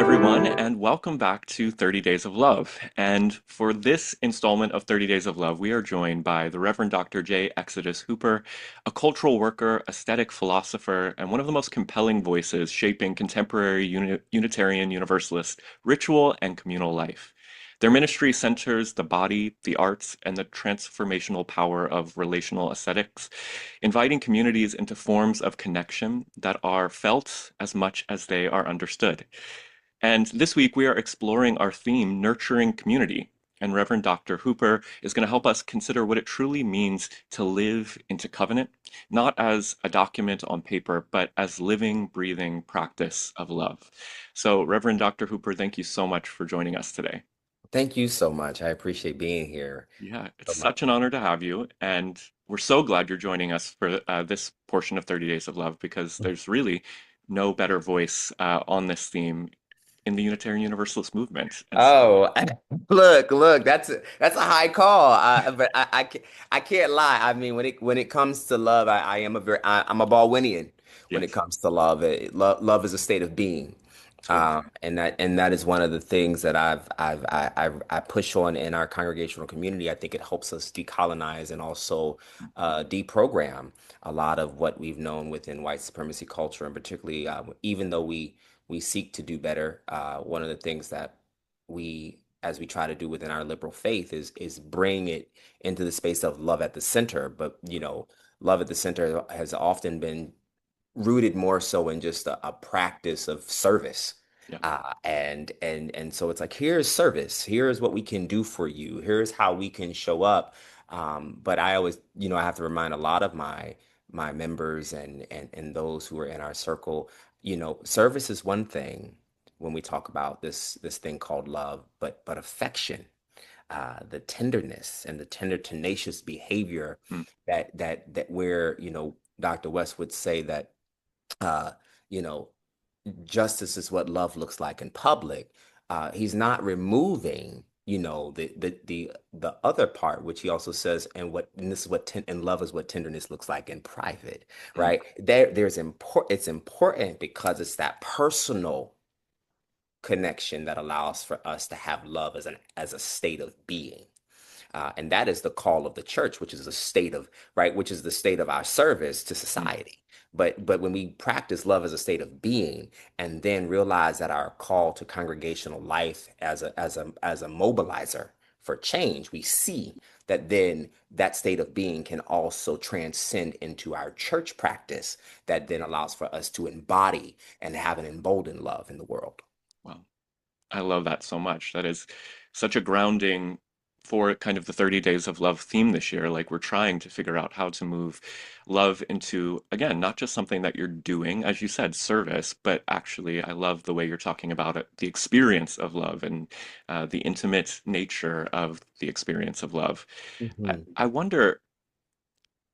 everyone, and welcome back to 30 Days of Love. And for this installment of 30 Days of Love, we are joined by the Reverend Dr. J. Exodus Hooper, a cultural worker, aesthetic philosopher, and one of the most compelling voices shaping contemporary Unitarian Universalist ritual and communal life. Their ministry centers the body, the arts, and the transformational power of relational aesthetics, inviting communities into forms of connection that are felt as much as they are understood. And this week we are exploring our theme, nurturing community. And Reverend Dr. Hooper is going to help us consider what it truly means to live into covenant, not as a document on paper, but as living, breathing practice of love. So, Reverend Dr. Hooper, thank you so much for joining us today. Thank you so much. I appreciate being here Yeah, it's so much. such an honor to have you. And we're so glad you're joining us for this portion of 30 Days of Love because there's really no better voice on this theme in the Unitarian Universalist movement. And so, Oh, look, that's a high call. But I can't lie. I mean, when it comes to love, I am I'm a Baldwinian when it yes, comes to love. Love is a state of being. that's right. And that is one of the things that I push on in our congregational community. I think it helps us decolonize and also deprogram a lot of what we've known within white supremacy culture, and particularly even though we seek to do better. One of the things that as we try to do within our liberal faith, is bring it into the space of love at the center. But love at the center has often been rooted more so in just a practice of service. Yeah. And so it's like, here's service, here's what we can do for you, here's how we can show up. But I always, I have to remind a lot of my members and those who are in our circle, service is one thing when we talk about this thing called love, but affection, the tenderness and the tender, tenacious behavior Mm. that where, Dr. West would say that uh, you know, justice is what love looks like in public. He's not removing, the other part, which he also says, and this is and love is what tenderness looks like in private, Mm. right? It's important because it's that personal connection that allows for us to have love as a state of being. And that is the call of the church, which is a state of, right, which is the state of our service to Mm. society. But when we practice love as a state of being, and then realize that our call to congregational life as a mobilizer for change, we see that then that state of being can also transcend into our church practice, that then allows for us to embody and have an emboldened love in the world. Wow. I love that so much. That is such a grounding for kind of the 30 Days of Love theme this year. Like we're trying to figure out how to move love into, again, not just something that you're doing, as you said, service, but actually, I love the way you're talking about it, the experience of love and the intimate nature of the experience of love. Mhm. I wonder,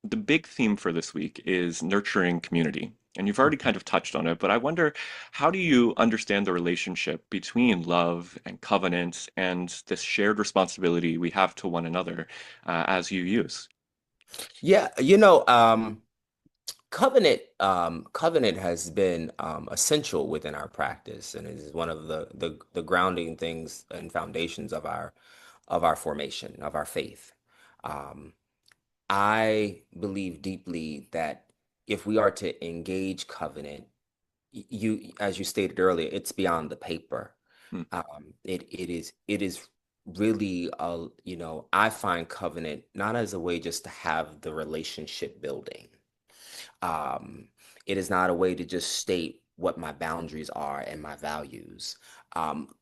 the big theme for this week is nurturing community. And you've already kind of touched on it, but I wonder, how do you understand the relationship between love and covenant and this shared responsibility we have to one another as you use? Yeah, covenant has been essential within our practice, and it is one of the grounding things and foundations of our formation of our faith. Um, I believe deeply that if we are to engage covenant, as you stated earlier, it's beyond the paper. Mm. It is really I find covenant not as a way just to have the relationship building. Um, it is not a way to just state what my boundaries are and my values.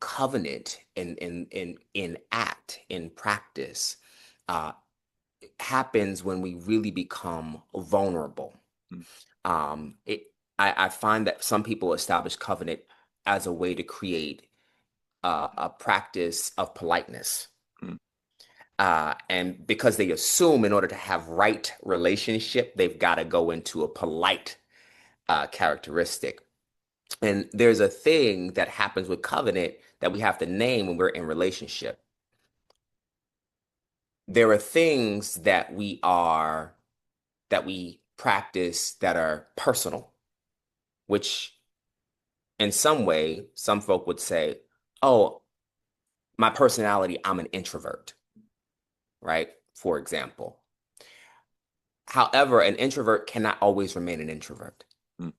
Covenant in act, in practice, uh, happens when we really become vulnerable. Mm. Um, it, I find that some people establish covenant as a way to create a practice of politeness. Mm. And because they assume in order to have right relationship, they've got to go into a polite characteristic. And there's a thing that happens with covenant that we have to name when we're in relationship. There are things that we practice that are personal, which in some way, some folk would say, oh, my personality, I'm an introvert, right? For example. However, an introvert cannot always remain an introvert. Mm,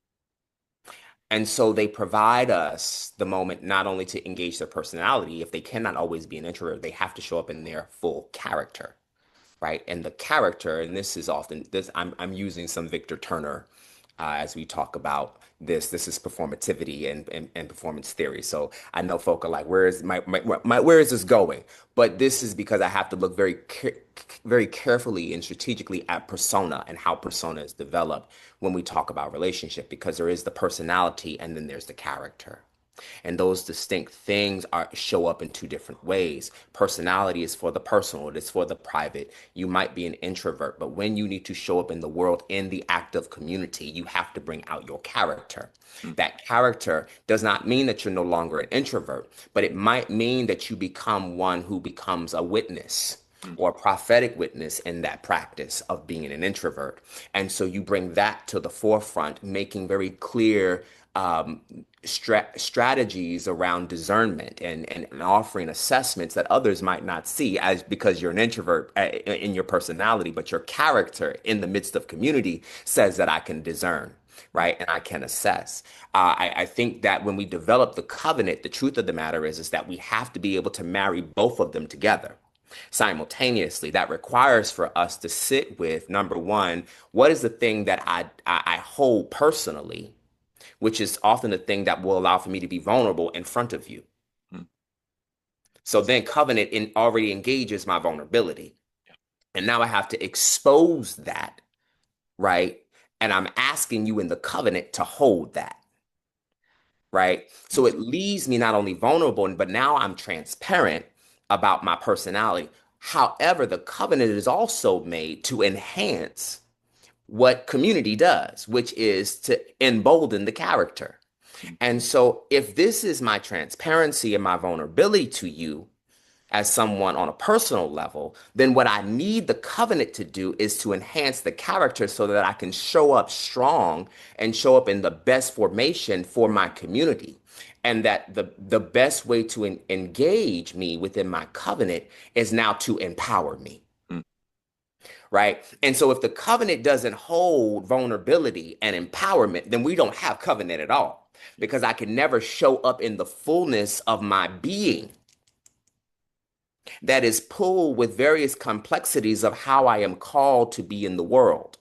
And so they provide us the moment not only to engage their personality, if they cannot always be an introvert, they have to show up in their full character, right? And the character, and this is often this I'm using some Victor Turner as we talk about this. This is performativity and performance theory. So I know folk are like, where is where is this going? But this is because I have to look very carefully and strategically at persona and how persona is developed when we talk about relationship, because there is the personality and then there's the character. And those distinct things are show up in two different ways. Personality is for the personal, it is for the private. You might be an introvert, but when you need to show up in the world in the active community, you have to bring out your character. mm, That character does not mean that you're no longer an introvert, but it might mean that you become one who becomes a witness mm, or a prophetic witness in that practice of being an introvert. And so you bring that to the forefront, making very clear um, strategies around discernment and offering assessments that others might not see as because you're an introvert in your personality, but your character in the midst of community says that I can discern. mm, Right. And I can assess. I think that when we develop the covenant, the truth of the matter is that we have to be able to marry both of them together simultaneously. That requires for us to sit with number one, what is the thing that I hold personally, which is often the thing that will allow for me to be vulnerable in front of you. mm. So then covenant already engages my vulnerability. And now I have to expose that, right? And I'm asking you in the covenant to hold that, right? So Yes. it leaves me not only vulnerable, but now I'm transparent about my personality. However, the covenant is also made to enhance what community does, which is to embolden the character. Mm, And so, if this is my transparency and my vulnerability to you as someone on a personal level, then what I need the covenant to do is to enhance the character so that I can show up strong and show up in the best formation for my community. And that the best way to engage me within my covenant is now to empower me, mm, right? And so if the covenant doesn't hold vulnerability and empowerment, then we don't have covenant at all because I can never show up in the fullness of my being that is pulled with various complexities of how I am called to be in the world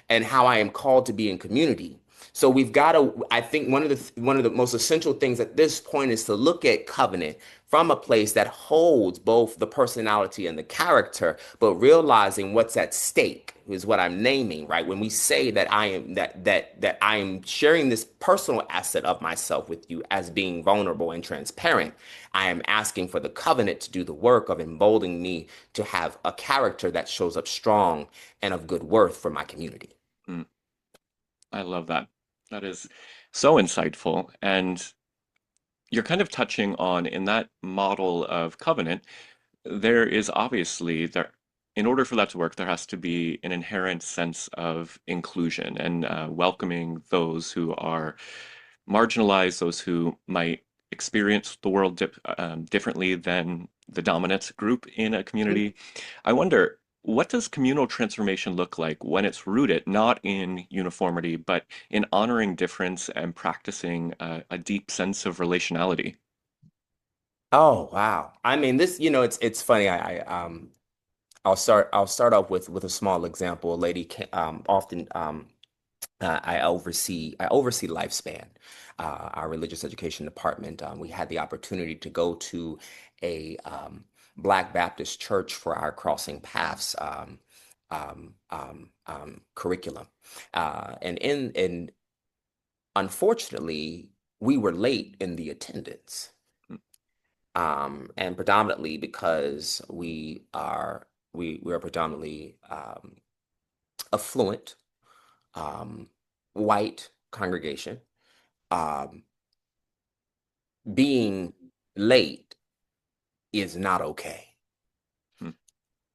and how I am called to be in community. So we've got to, I think one of the most essential things at this point is to look at covenant from a place that holds both the personality and the character, but realizing what's at stake is what I'm naming, right? When we say that I am that I am sharing this personal asset of myself with you as being vulnerable and transparent, I am asking for the covenant to do the work of emboldening me to have a character that shows up strong and of good worth for my community. mm. I love that. That is so insightful. And you're kind of touching on in that model of covenant, there is obviously there, in order for that to work, there has to be an inherent sense of inclusion and welcoming those who are marginalized, those who might experience the world differently than the dominant group in a community. I wonder, what does communal transformation look like when it's rooted not in uniformity, but in honoring difference and practicing a deep sense of relationality? Oh wow. I mean this, it's funny. I'll start off with a small example. A lady often I oversee Lifespan, our religious education department. We had the opportunity to go to a Black Baptist church for our Crossing Paths curriculum, and unfortunately we were late in the attendance, Mm, and predominantly because we are predominantly affluent white congregation. Um, being late is not okay. mm,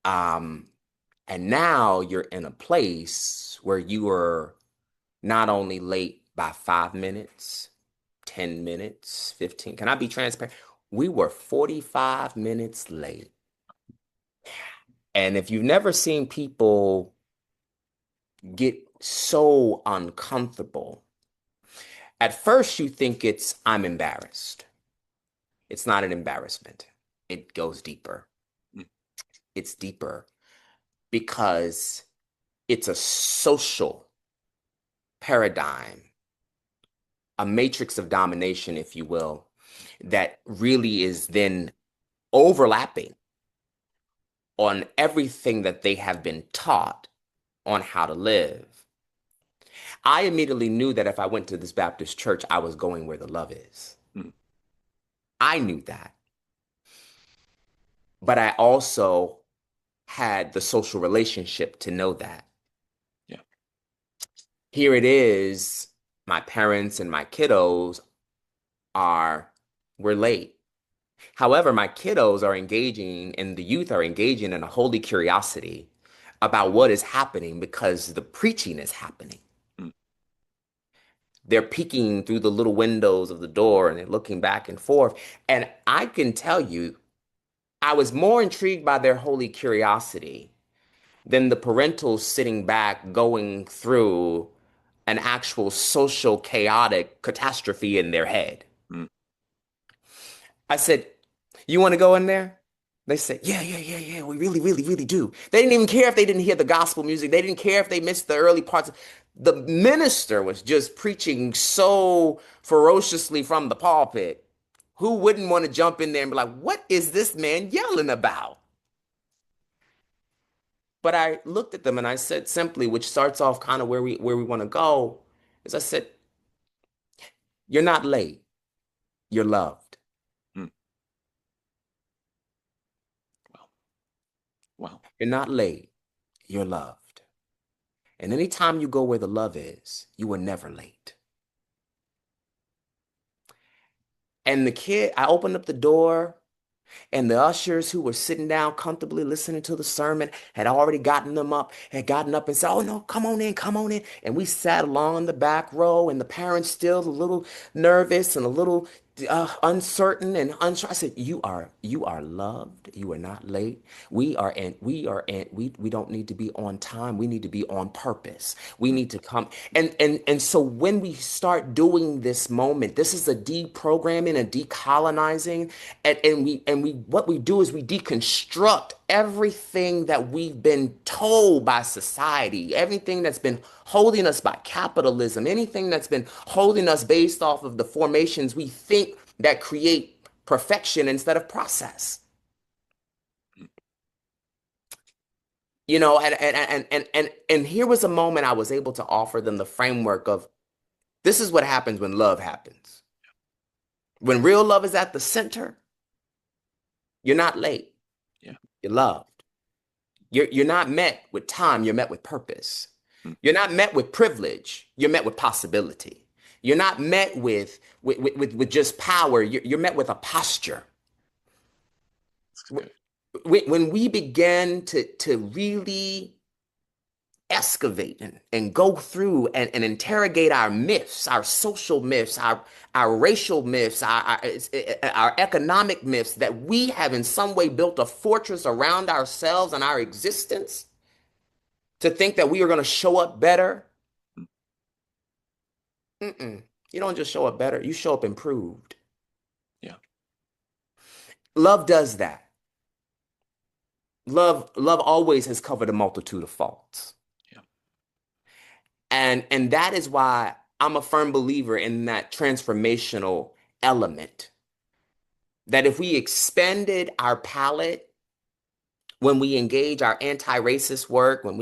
Um, and now you're in a place where you are not only late by 5 minutes, 10 minutes, 15. Can I be transparent? We were 45 minutes late. And if you've never seen people get so uncomfortable, at first you think it's, I'm embarrassed. It's not an embarrassment. It goes deeper. mm, It's deeper because it's a social paradigm, a matrix of domination, if you will, that really is then overlapping on everything that they have been taught on how to live. I immediately knew that if I went to this Baptist church, I was going where the love is. mm, I knew that. But I also had the social relationship to know that. yeah. Here it is, my parents and my kiddos are, we're late. However, my kiddos are engaging and the youth are engaging in a holy curiosity about what is happening because the preaching is happening. mm, They're peeking through the little windows of the door and they're looking back and forth. And I can tell you, I was more intrigued by their holy curiosity than the parentals sitting back going through an actual social chaotic catastrophe in their head. mm, I said, you want to go in there? They said, yeah, yeah, yeah, yeah, we really, really, really do. They didn't even care if they didn't hear the gospel music. They didn't care if they missed the early parts. The minister was just preaching so ferociously from the pulpit. Who wouldn't want to jump in there and be like, what is this man yelling about? But I looked at them and I said simply, which starts off kind of where we want to go, is I said, you're not late, you're loved. mm. Wow. Wow. You're not late, you're loved. And anytime you go where the love is, you are never late. And the kid, I opened up the door. And the ushers who were sitting down comfortably listening to the sermon had already had gotten up and said, oh no, come on in, come on in. And we sat along in the back row, and the parents still a little nervous and a little uncertain and unsure. I said, you are loved. You are not late. We don't need to be on time. We need to be on purpose. We Mm, need to come. And so when we start doing this moment, this is a deprogramming and decolonizing. And we what we do is we deconstruct everything that we've been told by society, everything that's been holding us by capitalism, anything that's been holding us based off of the formations we think that create perfection instead of process. mm, And here was a moment I was able to offer them the framework of this is what happens when love happens. When real love is at the center, you're not late, yeah. you're loved. You're not met with time, you're met with purpose. Mm, You're not met with privilege, you're met with possibility. You're not met with just power, you're met with a posture. that's good. When we begin to really excavate and go through and interrogate our myths, our social myths, our racial myths, our economic myths, that we have in some way built a fortress around ourselves and our existence to think that we are going to show up better. Mm, Mm-mm. You don't just show up better, you show up improved. yeah. Love does that. Love always has covered a multitude of faults. Yeah. And that is why I'm a firm believer in that transformational element. That if we expanded our palette when we engage our anti-racist work, when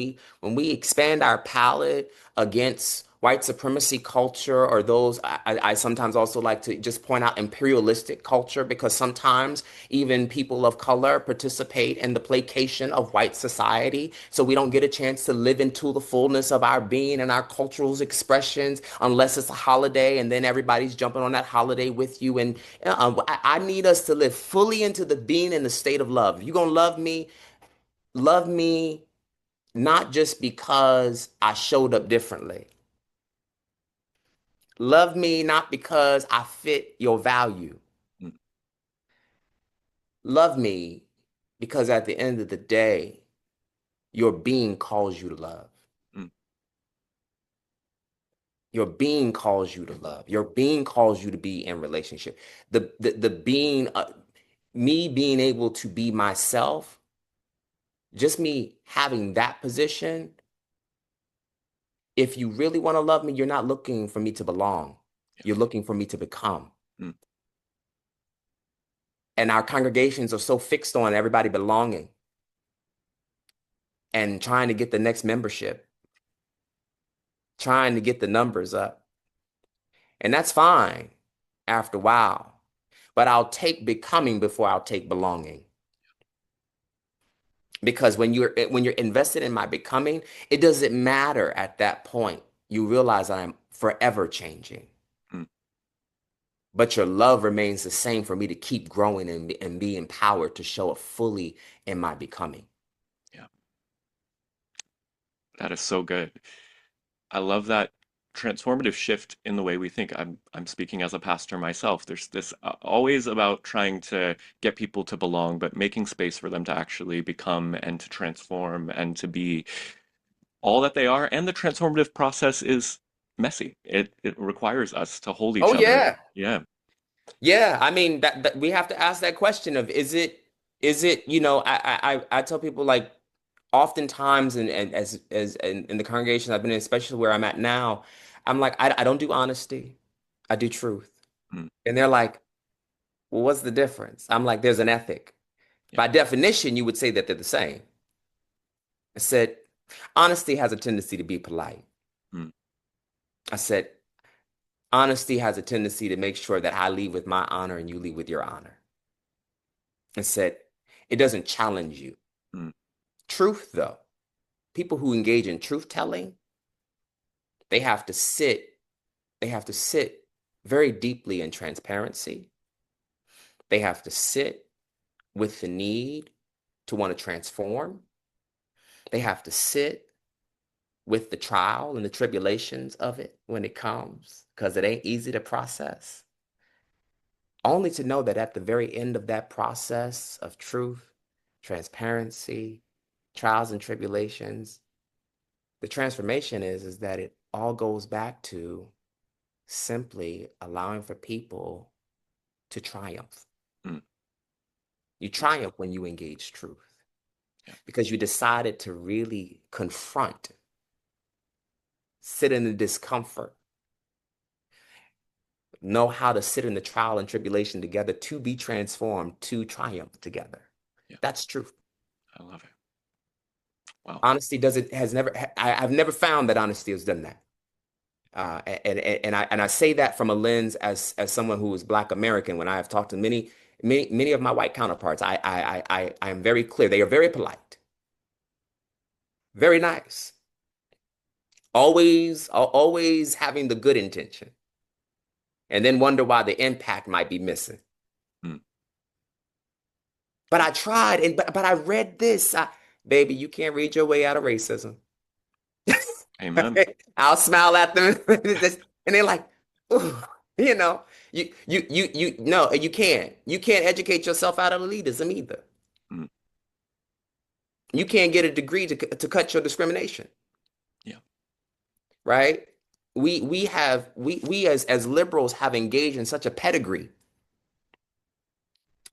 we expand our palette against white supremacy culture, or those I sometimes also like to just point out imperialistic culture, because sometimes even people of color participate in the placation of white society, so we don't get a chance to live into the fullness of our being and our cultural expressions unless it's a holiday and then everybody's jumping on that holiday with you. And I need us to live fully into the being and the state of love. If you're gonna love me not just because I showed up differently. Love me not because I fit your value. mm, Love me because at the end of the day, your being calls you to love. mm, Your being calls you to love. Your being calls you to be in relationship. The being, me being able to be myself, just me having that position. If you really want to love me, you're not looking for me to belong. yeah, You're looking for me to become. mm, And our congregations are so fixed on everybody belonging and trying to get the next membership, trying to get the numbers up. And that's fine after a while. But I'll take becoming before I'll take belonging. Because when you're invested in my becoming, it doesn't matter at that point. You realize that I'm forever changing. mm, But your love remains the same for me to keep growing and be empowered to show up fully in my becoming. yeah. That is so good. I love that transformative shift in the way we think. I'm speaking as a pastor myself. There's this always about trying to get people to belong, but making space for them to actually become and to transform and to be all that they are. And the transformative process is messy. It requires us to hold each Oh other. yeah. Yeah. Yeah, I mean that we have to ask that question of is it, I tell people like oftentimes and as in the congregation I've been in, especially where I'm at now, I'm like, I don't do honesty. I do truth. Mm, And they're like, well, what's the difference? I'm like, there's an ethic. yeah. By definition, you would say that they're the same. I said, honesty has a tendency to be polite. Mm, I said, honesty has a tendency to make sure that I leave with my honor and you leave with your honor. I said, it doesn't challenge you. mm, Truth, though, people who engage in truth telling, they have to sit, they have to sit very deeply in transparency. They have to sit with the need to want to transform. They have to sit with the trial and the tribulations of it when it comes, because it ain't easy to process. Only to know that at the very end of that process of truth, transparency, trials and tribulations, the transformation is that it all goes back to simply allowing for people to triumph. mm, You triumph when you engage truth yeah. because you decided to really confront, sit in the discomfort, know how to sit in the trial and tribulation together to be transformed, to triumph together. Yeah. That's truth. I love it. Wow. Honesty doesn't has never I've never found that honesty has done that. And I say that from a lens as someone who is Black American. When I have talked to many of my white counterparts, I am very clear. They are very polite, very nice, always having the good intention, and then wonder why the impact might be missing. Mm, But I tried, and but I read this, baby. You can't read your way out of racism. amen. I'll smile at them, and they're like, "Ooh," you know, no, you can't. You can't educate yourself out of elitism either. Mm, You can't get a degree to cut your discrimination, yeah. right? We as liberals have engaged in such a pedigree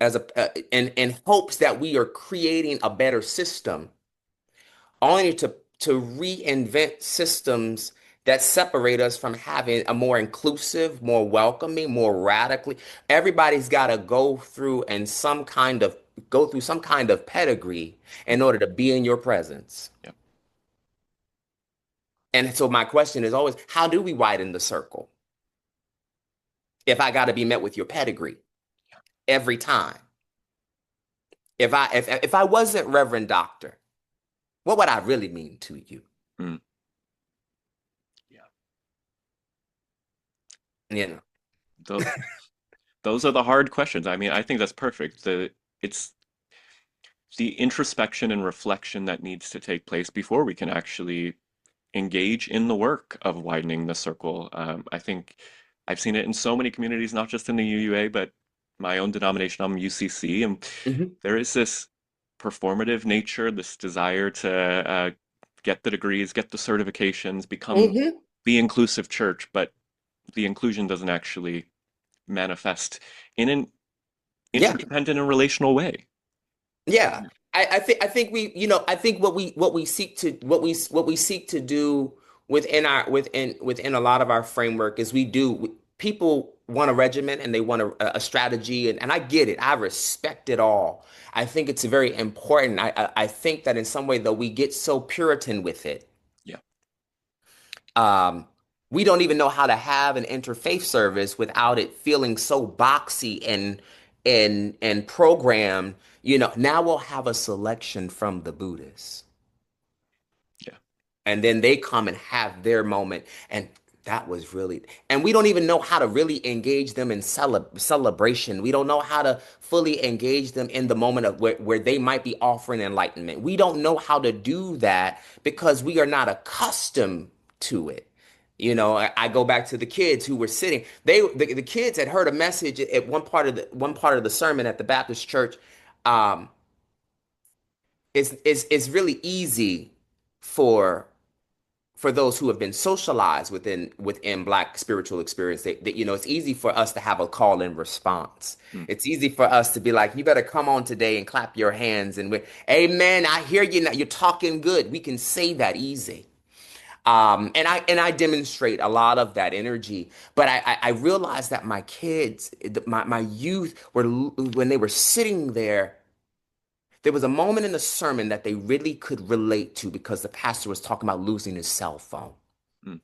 as a in hopes that we are creating a better system, only to reinvent systems that separate us from having a more inclusive, more welcoming, more radically. Everybody's got to go through some kind of pedigree Mm, in order to be in your presence. yeah. And so my question is always, how do we widen the circle if I got to be met with your pedigree every time? If I wasn't Reverend Doctor, what would I really mean to you? Mm, yeah. You know. Tho- those are the hard questions. I mean, I think that's perfect. It's the introspection and reflection that needs to take place before we can actually engage in the work of widening the circle. I think I've seen it in so many communities, not just in the UUA, but my own denomination, I'm UCC, and Hmm. there is this performative nature, this desire to get the degrees, get the certifications, become Hmm. the inclusive church, but the inclusion doesn't actually manifest in an Yeah. interdependent and relational way. Yeah, I think I think what we seek to what we seek to do within a lot of our framework is people want a regimen and they want a strategy, and I get it. I respect it all. I think it's very important. I think that in some way though we get so Puritan with it. Yeah, um, we don't even know how to have an interfaith service without it feeling so boxy and programmed. Now we'll have a selection from the Buddhists, yeah. and then they come and have their moment, and that was really. And we don't even know how to really engage them in celebration. We don't know how to fully engage them in the moment of where they might be offering enlightenment. We don't know how to do that because we are not accustomed to it. I go back to the kids who were sitting. The kids had heard a message at one part of the sermon at the Baptist church. Um, it's really easy for those who have been socialized within Black spiritual experience. It's easy for us to have a call and response. Mm, It's easy for us to be like, you better come on today and clap your hands and Amen. I hear you now. You're talking good. We can say that easy. And I demonstrate a lot of that energy, but I realized that my kids, my youth, were when they were sitting there was a moment in the sermon that they really could relate to because the pastor was talking about losing his cell phone. mm,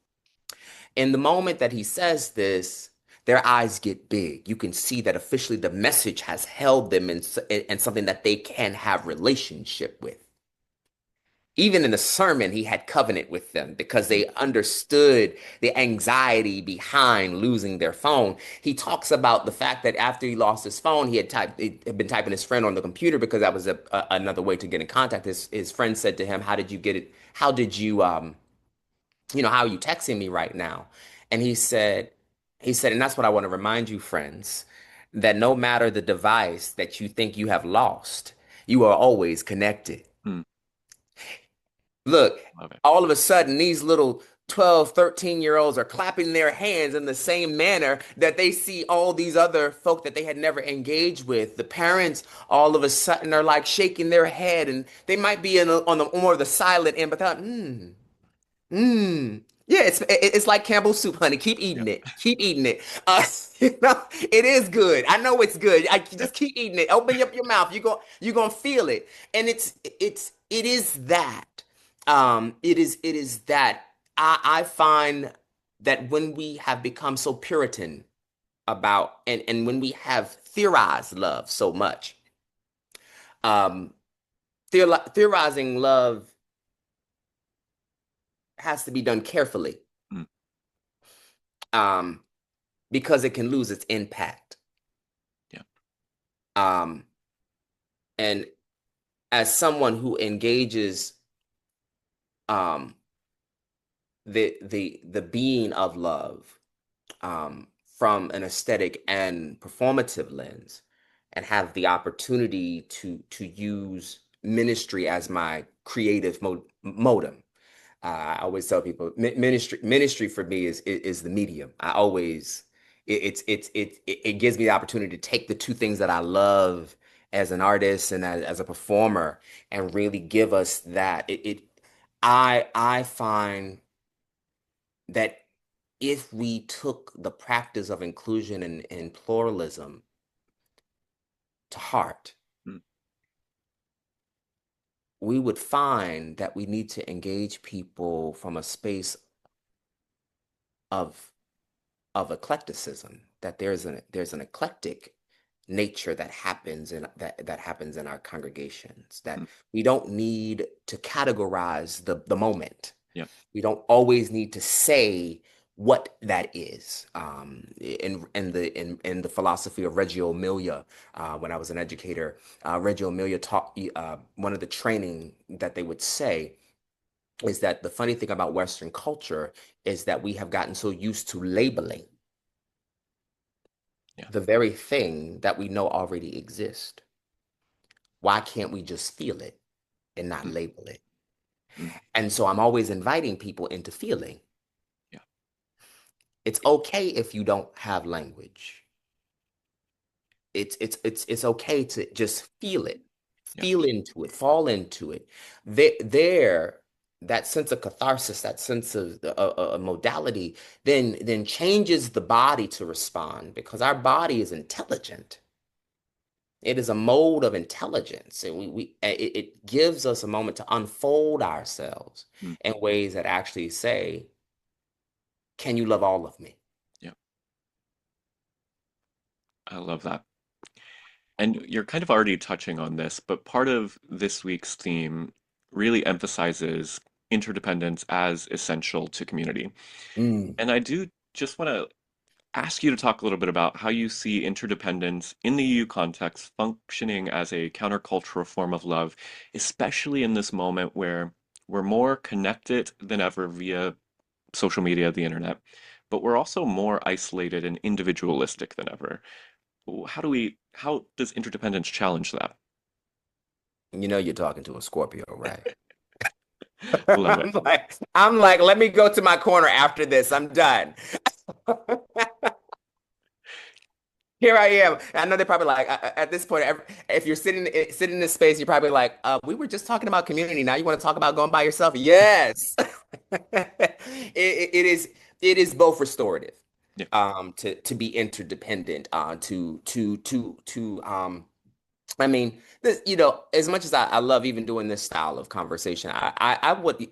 In the moment that he says this, their eyes get big. You can see that officially the message has held them in something that they can have relationship with. Even in the sermon, he had covenant with them because mm, they understood the anxiety behind losing their phone. He talks about the fact that after he lost his phone, he had been typing his friend on the computer because that was another way to get in contact. His friend said to him, "How did you get it? How did you how are you texting me right now?" And he said, and that's what I want to remind you, friends, that no matter the device that you think you have lost, you are always connected. mm. Look, Love it. all of a sudden, these little 12, 13-year-olds are clapping their hands in the same manner that they see all these other folk that they had never engaged with. The parents all of a sudden are like shaking their head, and they might be on the more of the silent end, but they're like, yeah, it's like Campbell's soup, honey. Keep Yeah, eating it. Keep eating it. It is good. I know it's good. I yeah. just keep eating it. Open up your mouth. You're gonna feel it. And it is that. It is that I find that when we have become so Puritan about and when we have theorized love so much, um, theorizing love has to be done carefully. Mm, Um, because it can lose its impact. yeah. Um, and as someone who engages um, the being of love from an aesthetic and performative lens, and have the opportunity to use ministry as my creative modem. I always tell people ministry for me is the medium. I always it gives me the opportunity to take the two things that I love as an artist and as a performer and really give us that. I find that if we took the practice of inclusion and pluralism to heart, Mm, we would find that we need to engage people from a space of eclecticism, that there's an eclectic nature that happens in our congregations, that mm, we don't need to categorize the moment. yeah. We don't always need to say what that is. In the philosophy of Reggio Emilia, when I was an educator, Reggio Emilia taught one of the training that they would say is that the funny thing about Western culture is that we have gotten so used to labeling Yeah. the very thing that we know already exists. Why can't we just feel it and not Mm, label it? mm, And so I'm always inviting people into feeling. yeah. It's okay if you don't have language. It's okay to just feel it, Yeah. feel into it, fall into it. There, that sense of catharsis, that sense of a modality, then changes the body to respond because our body is intelligent. It is a mode of intelligence, and it gives us a moment to unfold ourselves Mm, in ways that actually say, "Can you love all of me?" yeah. I love that. And you're kind of already touching on this, but part of this week's theme really emphasizes interdependence as essential to community. Mm. And I do just want to ask you to talk a little bit about how you see interdependence in the EU context functioning as a countercultural form of love, especially in this moment where we're more connected than ever via social media, the internet, but we're also more isolated and individualistic than ever. How does interdependence challenge that? You know you're talking to a Scorpio, right? Love it. I'm like, let me go to my corner after this. I'm done. Here I am. I know they're probably like, at this point, if you're sitting in this space, you're probably like, we were just talking about community. Now you want to talk about going by yourself? Yes. It is both restorative, Yeah. to be interdependent, I mean, this, as much as I love even doing this style of conversation, I would,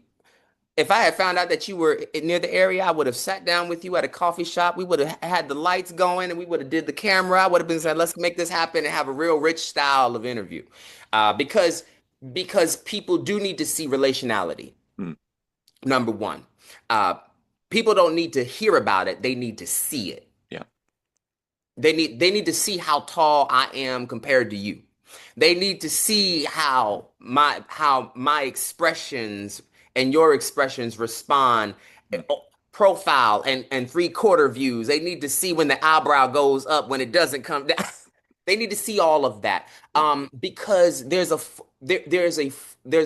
if I had found out that you were near the area, I would have sat down with you at a coffee shop. We would have had the lights going and we would have did the camera. I would have been saying, let's make this happen and have a real rich style of interview. Because people do need to see relationality, Mm, number one. Uh, People don't need to hear about it, they need to see it. yeah. They need to see how tall I am compared to you. They need to see how my expressions and your expressions respond, Mm, profile and three-quarter views. They need to see when the eyebrow goes up, when it doesn't come down. They need to see all of that. yeah. Because there's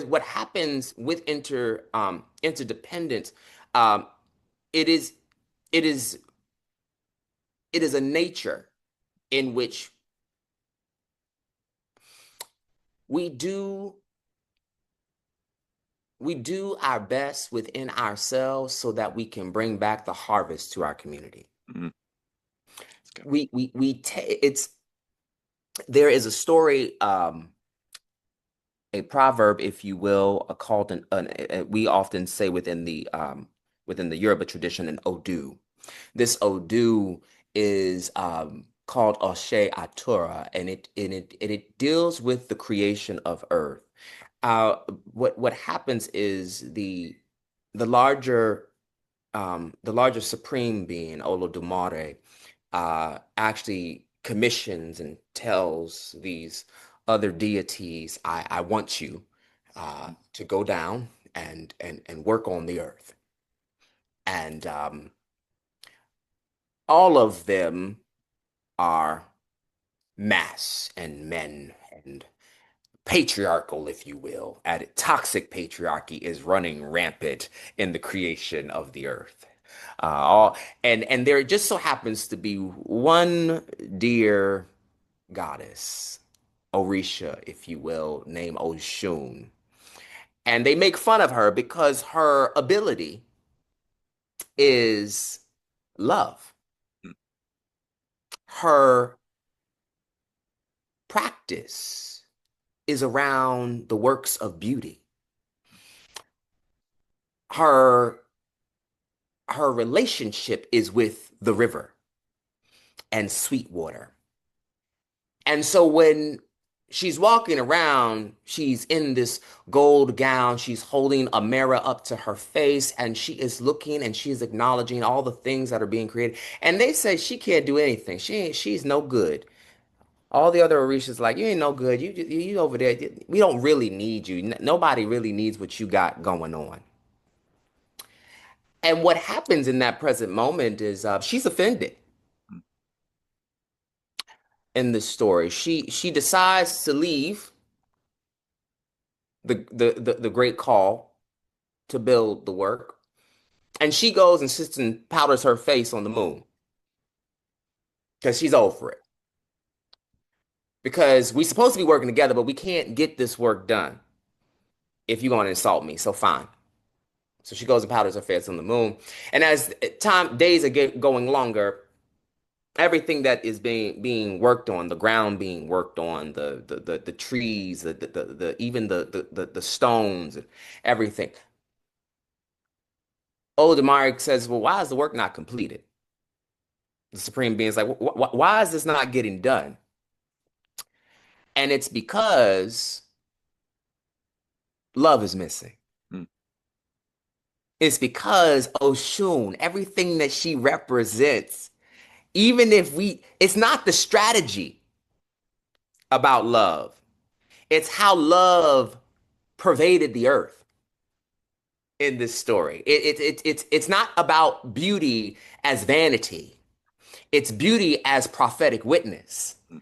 what happens with interdependence. Um, it is it is it is a nature in which we do we do our best within ourselves so that we can bring back the harvest to our community. Mm, that's good. It's there is a story, a proverb, if you will, called we often say within the Yoruba tradition, an odu. This odu is called Oshe Atura, and it deals with the creation of earth. uh, what happens is the larger supreme being Olodumare actually commissions and tells these other deities, I want you to go down and work on the earth, and all of them are mass and men and patriarchal, if you will, toxic patriarchy is running rampant in the creation of the earth. And there just so happens to be one dear goddess, Orisha, if you will, named Oshun. And they make fun of her because her ability is love. Mm, Her practice is around the works of beauty. Her her relationship is with the river and sweet water. And so when she's walking around, she's in this gold gown, she's holding a mirror up to her face, and she is looking and she's acknowledging all the things that are being created. And they say she can't do anything. She's no good. All the other Orishas like, you ain't no good. You over there. We don't really need you. Nobody really needs what you got going on. And what happens in that present moment is she's offended mm, in this story. She decides to leave the great call to build the work, and she goes and sits and powders her face on the moon because she's over it. Because we're supposed to be working together, but we can't get this work done if you're going to insult me. So fine. So she goes and powders her face on the moon. And as days are going longer, everything that is being worked on, the ground being worked on, the trees, the even the stones, everything. Oldemar says, "Well, why is the work not completed?" The supreme being is like, "Why is this not getting done?" And it's because love is missing. mm, It's because Oshun, everything that she represents, even if it's not the strategy about love, it's how love pervaded the earth in this story. It's not about beauty as vanity, it's beauty as prophetic witness. mm,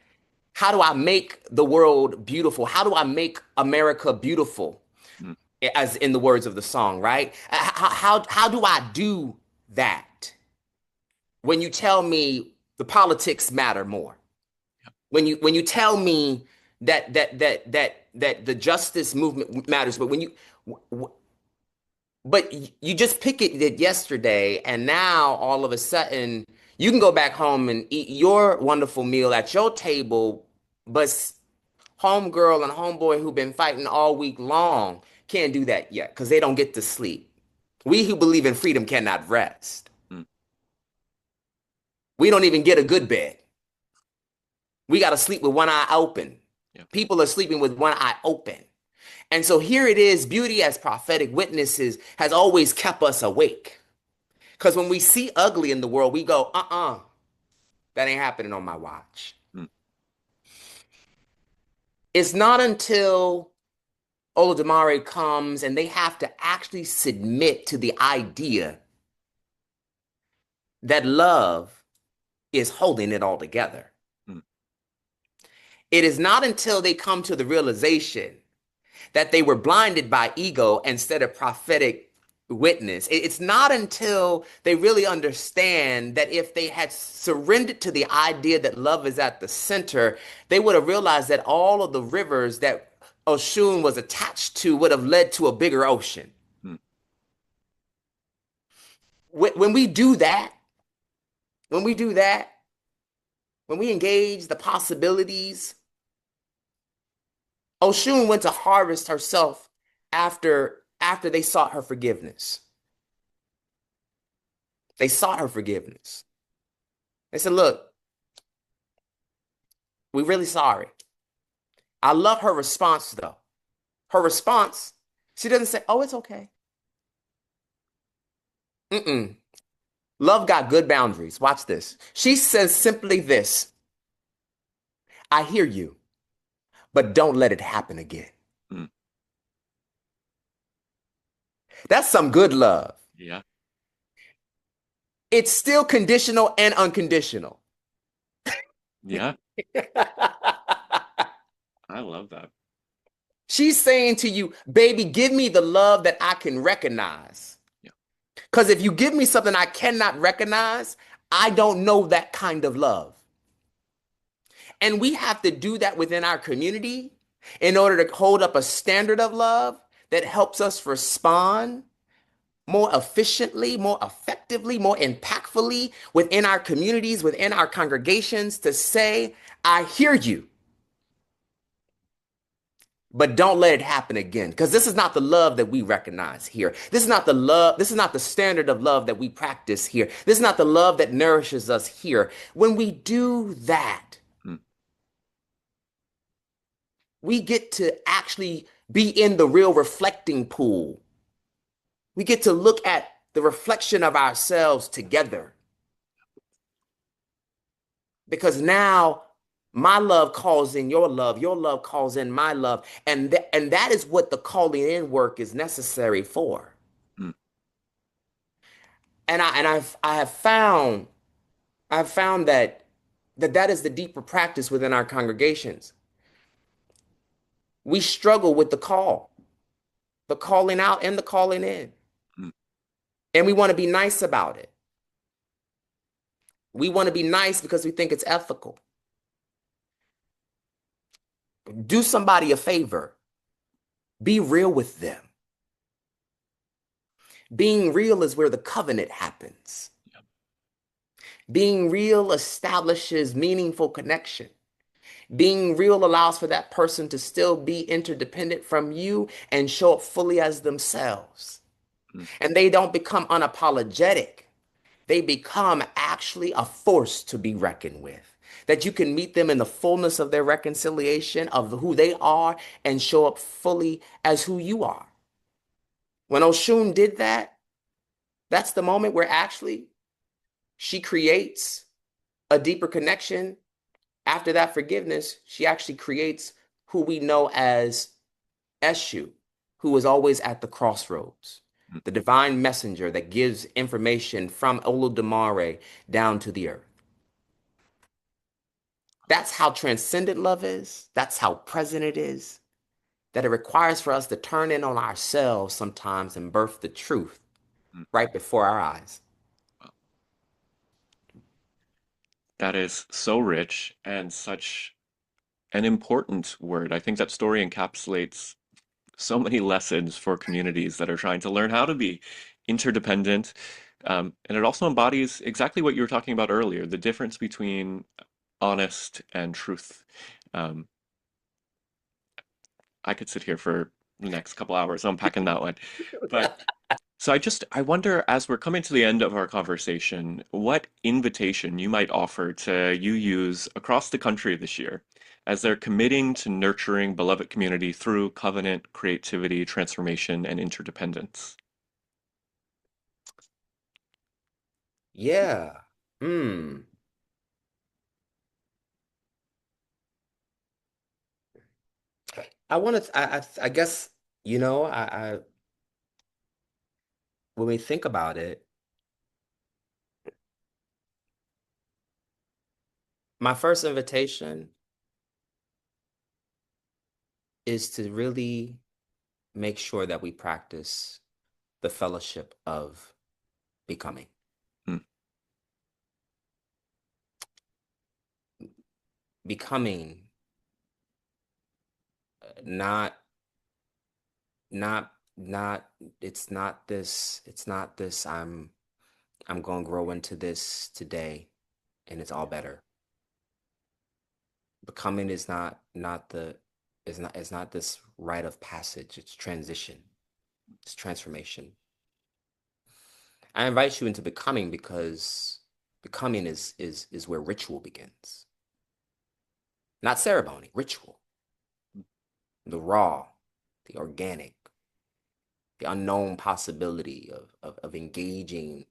How do I make the world beautiful? How do I make America beautiful? mm, As in the words of the song, right? How do I do that? When you tell me the politics matter more, when you tell me that the justice movement matters, but but you just picketed yesterday, and now all of a sudden you can go back home and eat your wonderful meal at your table, but homegirl and homeboy who've been fighting all week long can't do that yet because they don't get to sleep. We who believe in freedom cannot rest. mm. We don't even get a good bed. We got to sleep with one eye open. Yeah. People are sleeping with one eye open. And so here it is, beauty as prophetic witnesses has always kept us awake. Because when we see ugly in the world, we go, that ain't happening on my watch. Mm, It's not until Olodumare comes and they have to actually submit to the idea that love is holding it all together. mm, It is not until they come to the realization that they were blinded by ego instead of prophetic witness. It's not until they really understand that if they had surrendered to the idea that love is at the center, they would have realized that all of the rivers that Oshun was attached to would have led to a bigger ocean. mm, When we do that, when we do that, when we engage the possibilities, Oshun went to harvest herself after they sought her forgiveness. They sought her forgiveness. They said, "Look, we're really sorry." I love her response though. Her response, she doesn't say, "Oh, it's okay." Mm-mm. Love got good boundaries. Watch this. She says simply this: "I hear you, but don't let it happen again." mm. That's some good love. Yeah. It's still conditional and unconditional. Yeah. I love that. She's saying to you, "Baby, give me the love that I can recognize. Yeah. Because if you give me something I cannot recognize, I don't know that kind of love." And we have to do that within our community in order to hold up a standard of love that helps us respond more efficiently, more effectively, more impactfully within our communities, within our congregations to say, "I hear you, but don't let it happen again." Because this is not the love that we recognize here. This is not the love, this is not the standard of love that we practice here. This is not the love that nourishes us here. When we do that, Mm, we get to actually be in the real reflecting pool. We get to look at the reflection of ourselves together because now my love calls in your love calls in my love, and that is what the calling in work is necessary for. mm, I have found that is the deeper practice within our congregations. We struggle with the calling out and the calling in, mm, and we want to be nice about it. We want to be nice because we think it's ethical. Do somebody a favor. Be real with them. Being real is where the covenant happens. yeah, Being real establishes meaningful connection. Being real allows for that person to still be interdependent from you and show up fully as themselves. mm, And they don't become unapologetic. They become actually a force to be reckoned with. That you can meet them in the fullness of their reconciliation of who they are and show up fully as who you are. When Oshun did that, that's the moment where actually she creates a deeper connection. After that forgiveness, she actually creates who we know as Eshu, who is always at the crossroads, mm. the divine messenger that gives information from Olodumare down to the earth. That's how transcendent love is. That's how present it is. That it requires for us to turn in on ourselves sometimes and birth the truth Mm. right before our eyes. Wow. That is so rich and such an important word. I think that story encapsulates so many lessons for communities that are trying to learn how to be interdependent. And it also embodies exactly what you were talking about earlier, the difference between honest and truth. Um, I could sit here for the next couple hours unpacking that one. But so I wonder, as we're coming to the end of our conversation, what invitation you might offer to use across the country this year as they're committing to nurturing beloved community through covenant, creativity, transformation, and interdependence. Yeah. Hmm. I want to, I guess, when we think about it, my first invitation is to really make sure that we practice the fellowship of becoming. Mm, Becoming, not, not, it's not this, I'm going to grow into this today and it's all better. Becoming is it's not this rite of passage. It's transition. It's transformation. I invite you into becoming because becoming is where ritual begins. Not ceremony, ritual. The raw, the organic, the unknown possibility of engaging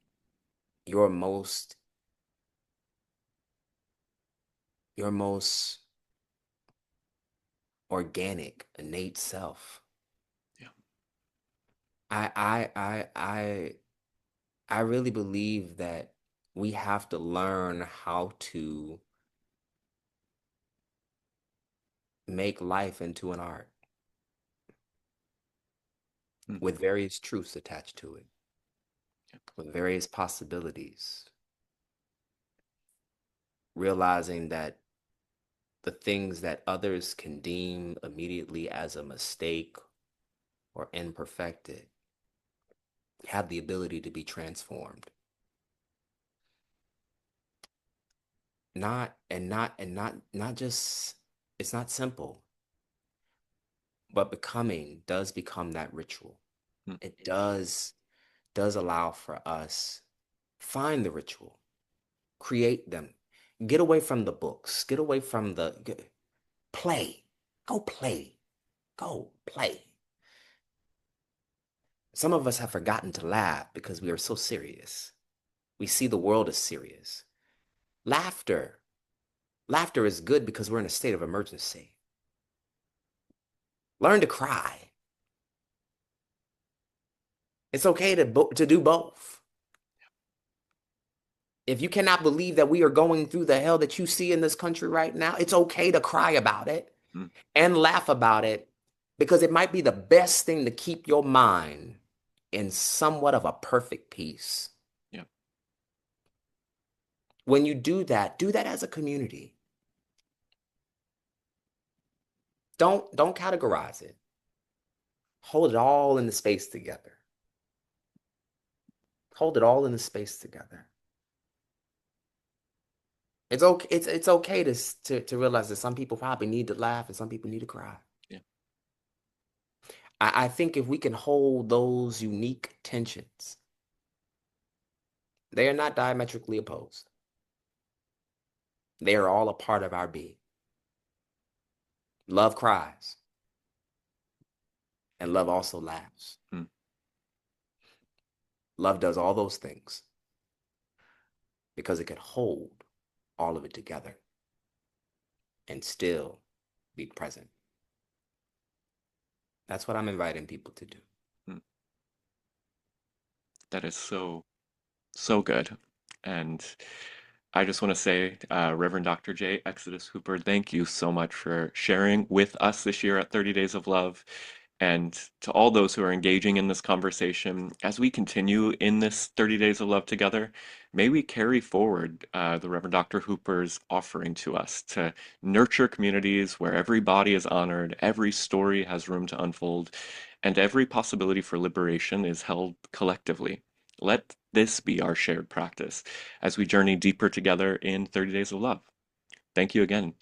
your most your most organic, innate self. yeah. I I I I I really believe that we have to learn how to make life into an art Mm, with various truths attached to it, with various possibilities, realizing that the things that others can deem immediately as a mistake or imperfected have the ability to be transformed. Not just, it's not simple, but becoming does become that ritual. mm, It does allow for us find the ritual, create them, get away from the books, get away from play, go play, go play. Some of us have forgotten to laugh because we are so serious. We see the world as serious. Laughter, laughter is good because we're in a state of emergency. Learn to cry. It's okay to do both. If you cannot believe that we are going through the hell that you see in this country right now, it's okay to cry about it Mm, and laugh about it because it might be the best thing to keep your mind in somewhat of a perfect peace. yeah. When you do that as a community. Don't categorize it. Hold it all in the space together. Hold it all in the space together. It's okay. It's okay to realize that some people probably need to laugh and some people need to cry. Yeah. I think if we can hold those unique tensions, they are not diametrically opposed. They are all a part of our being. Love cries, and love also laughs. Mm, Love does all those things because it can hold all of it together and still be present. That's what I'm inviting people to do. mm. That is so, so good. And I just want to say, Reverend Dr. J. Exodus Hooper, thank you so much for sharing with us this year at 30 Days of Love. And to all those who are engaging in this conversation, as we continue in this 30 Days of Love together, may we carry forward the Reverend Dr. Hooper's offering to us to nurture communities where every body is honored, every story has room to unfold, and every possibility for liberation is held collectively. Let this be our shared practice as we journey deeper together in 30 Days of Love. Thank you again.